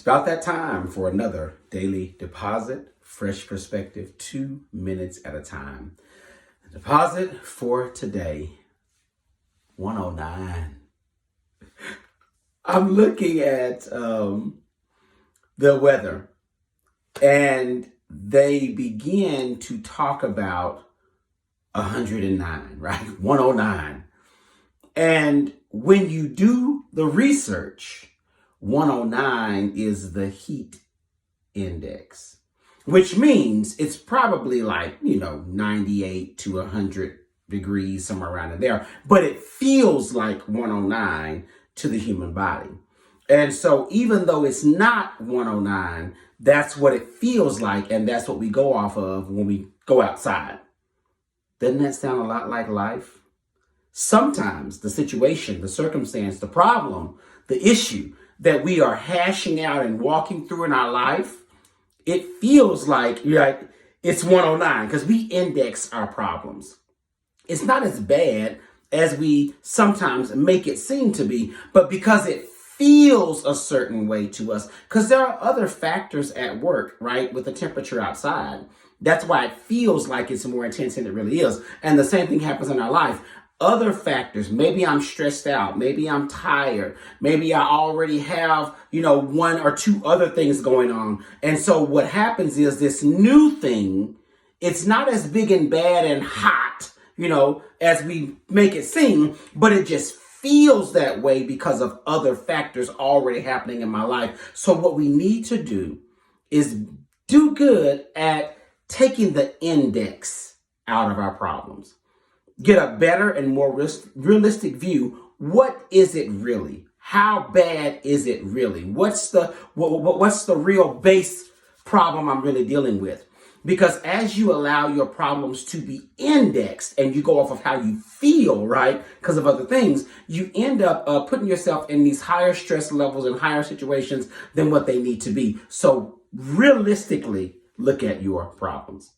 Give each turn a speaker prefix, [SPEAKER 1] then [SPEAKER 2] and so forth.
[SPEAKER 1] about that time for another daily deposit, fresh perspective, 2 minutes at a time. The deposit for today, 109. I'm looking at the weather, and they begin to talk about 109, right? 109. And when you do the research, 109 is the heat index, which means it's probably like, 98 to 100 degrees, somewhere around in there, but it feels like 109 to the human body. And so even though it's not 109, that's what it feels like, and that's what we go off of when we go outside. Doesn't that sound a lot like life? Sometimes the situation, the circumstance, the problem, the issue that we are hashing out and walking through in our life, it feels like it's 109 because we index our problems. It's not as bad as we sometimes make it seem to be, but because it feels a certain way to us, because there are other factors at work, right, with the temperature outside. That's why it feels like it's more intense than it really is. And the same thing happens in our life. Other factors, maybe I'm stressed out, maybe I'm tired, maybe I already have, one or two other things going on. And so what happens is this new thing, it's not as big and bad and hot, as we make it seem, but it just feels that way because of other factors already happening in my life. So what we need to do is do good at taking the index out of our problems. Get a better and more realistic view. What is it really? How bad is it really? What's the real base problem I'm really dealing with? Because as you allow your problems to be indexed and you go off of how you feel, right, because of other things, you end up putting yourself in these higher stress levels and higher situations than what they need to be. So realistically, look at your problems.